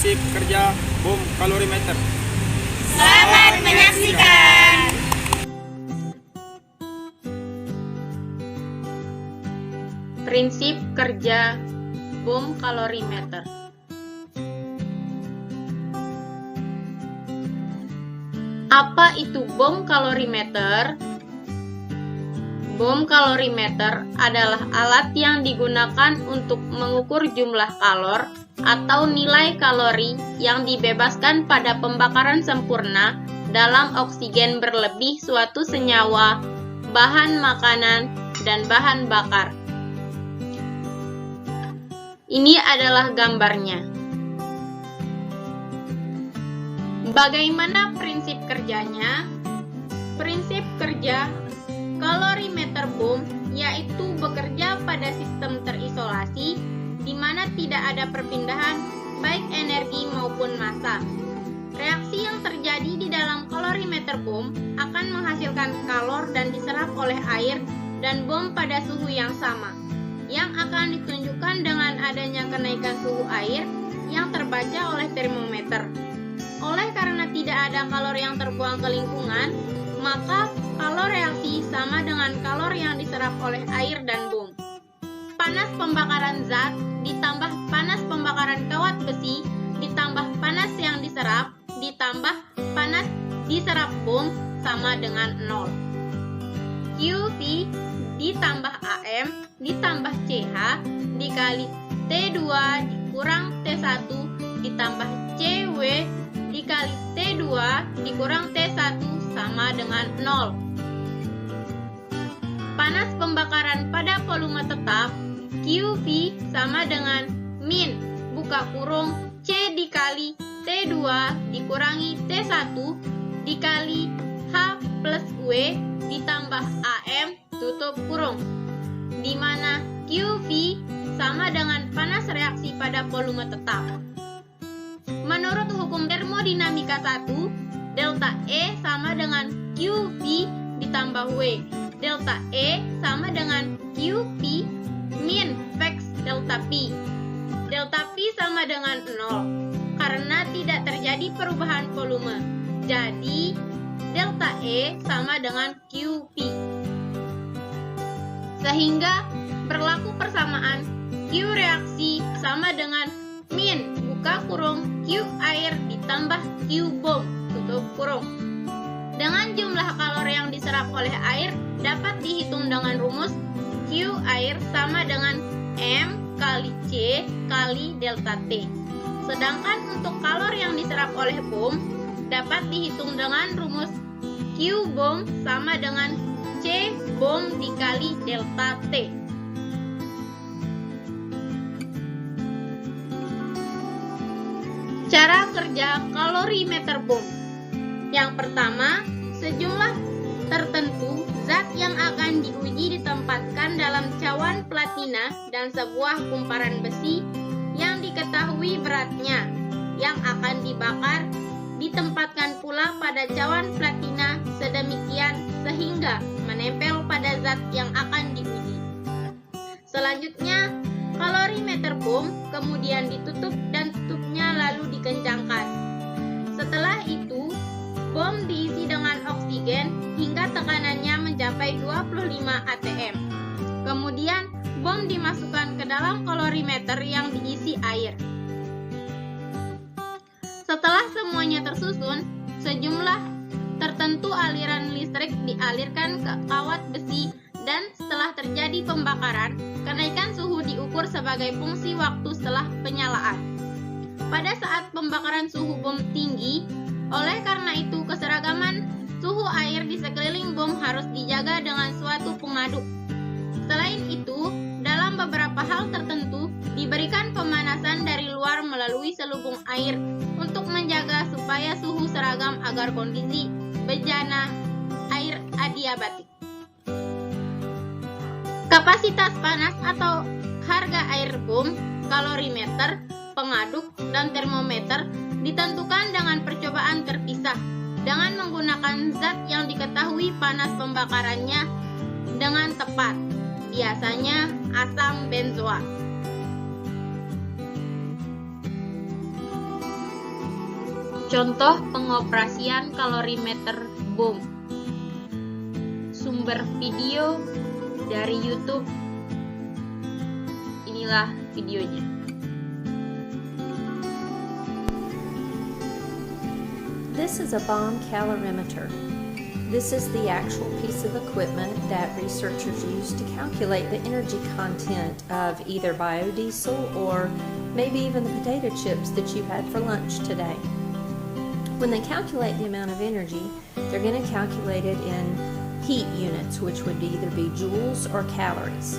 prinsip kerja bom kalorimeter. Selamat menyaksikan. Prinsip kerja bom kalorimeter. Apa itu bom kalorimeter? Bom kalorimeter adalah alat yang digunakan untuk mengukur jumlah kalor atau nilai kalori yang dibebaskan pada pembakaran sempurna dalam oksigen berlebih suatu senyawa, bahan makanan, dan bahan bakar. Ini adalah gambarnya. Bagaimana prinsip kerjanya? Prinsip kerja kalorimeter bom yaitu bekerja pada sistem terisolasi di mana tidak ada perpindahan baik energi maupun massa. Reaksi yang terjadi di dalam kalorimeter bom akan menghasilkan kalor dan diserap oleh air dan bom pada suhu yang sama, yang akan ditunjukkan dengan adanya kenaikan suhu air yang terbaca oleh termometer. Oleh karena tidak ada kalor yang terbuang ke lingkungan, maka kalor reaksi sama dengan kalor yang diserap oleh air dan bom. Panas pembakaran zat ditambah panas pembakaran kawat besi ditambah panas yang diserap ditambah panas diserap bom sama dengan 0. QV ditambah AM ditambah CH dikali T2 dikurang T1 ditambah CW dikali T2 dikurang T1 sama dengan 0. Panas pembakaran pada volume tetap QV sama dengan min buka kurung C dikali T2 dikurangi T1 dikali H plus W ditambah AM tutup kurung, di mana QV sama dengan panas reaksi pada volume tetap. Menurut hukum termodinamika 1, delta E sama dengan QV ditambah W. Delta E sama dengan QV min Vex delta P. Delta P sama dengan 0 karena tidak terjadi perubahan volume. Jadi, delta E sama dengan QP. Sehingga berlaku persamaan Q reaksi sama dengan min buka kurung Q air ditambah Q bom tutup kurung. Dengan jumlah kalor yang diserap oleh air dapat dihitung dengan rumus Q air sama dengan M kali C kali delta T. Sedangkan untuk kalor yang diserap oleh bom dapat dihitung dengan rumus Q bom sama dengan C bom dikali delta T. Cara kerja kalorimeter bom. Yang pertama, sejumlah tertentu zat yang akan diuji ditempatkan dalam cawan platina dan sebuah kumparan besi yang diketahui beratnya yang akan dibakar ditempatkan pula pada cawan platina sedemikian sehingga menempel pada zat yang akan diuji. Selanjutnya, kalorimeter bom kemudian ditutup dan tutupnya lalu dikencangkan. Setelah itu, bom diisi dengan oksigen hingga tekanannya mencapai 25 atm. Kemudian, bom dimasukkan ke dalam kalorimeter yang diisi air. Setelah semuanya tersusun, sejumlah tertentu aliran listrik dialirkan ke kawat besi dan setelah terjadi pembakaran, kenaikan suhu diukur sebagai fungsi waktu setelah penyalaan. Pada saat pembakaran suhu bom tinggi, oleh karena itu keseragaman suhu air di sekeliling bom harus dijaga dengan suatu pengaduk. Selain itu, dalam beberapa hal tertentu diberikan pemanasan dari luar melalui selubung air untuk menjaga supaya suhu seragam agar kondisi bejana air adiabatik. Kapasitas panas atau harga air bom, kalorimeter, pengaduk, dan termometer ditentukan dengan percobaan terpisah dengan menggunakan zat yang diketahui panas pembakarannya dengan tepat, biasanya asam benzoat. Contoh pengoperasian kalorimeter BOM. Sumber video dari YouTube. Inilah videonya. This is a BOM calorimeter. This is the actual piece of equipment that researchers use to calculate the energy content of either biodiesel or maybe even the potato chips that you had for lunch today. When they calculate the amount of energy, they're going to calculate it in heat units, which would either be joules or calories.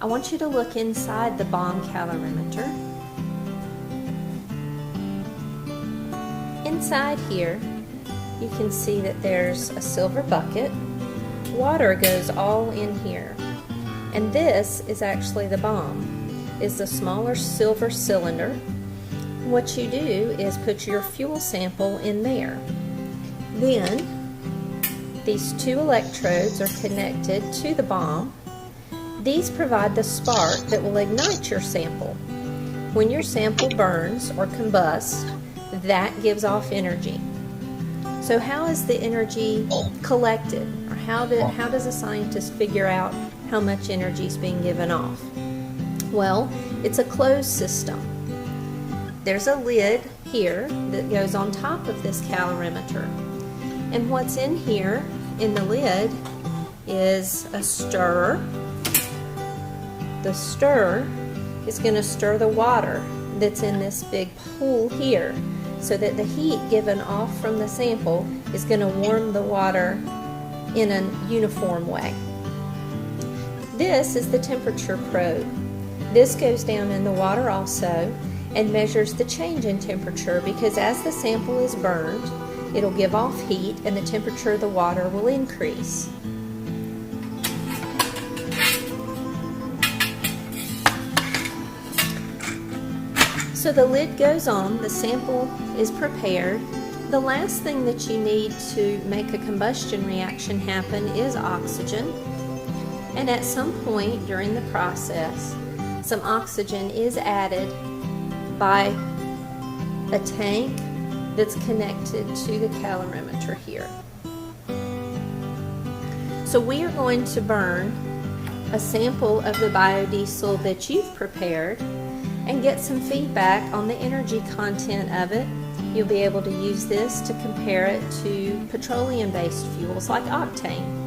I want you to look inside the BOM calorimeter. Inside here, you can see that there's a silver bucket. Water goes all in here. And this is actually the BOM. It's the smaller silver cylinder. What you do is put your fuel sample in there. Then, these two electrodes are connected to the BOM. These provide the spark that will ignite your sample. When your sample burns or combusts, that gives off energy. So how is the energy collected? Or how does a scientist figure out how much energy is being given off? Well, it's a closed system. There's a lid here that goes on top of this calorimeter. And what's in here, in the lid, is a stirrer. The stirrer is going to stir the water that's in this big pool here, so that the heat given off from the sample is going to warm the water in a uniform way. This is the temperature probe. This goes down in the water also and measures the change in temperature, because as the sample is burned, it'll give off heat and the temperature of the water will increase. So the lid goes on, the sample is prepared. The last thing that you need to make a combustion reaction happen is oxygen. And at some point during the process, some oxygen is added by a tank that's connected to the calorimeter here. So we are going to burn a sample of the biodiesel that you've prepared and get some feedback on the energy content of it. You'll be able to use this to compare it to petroleum-based fuels like octane.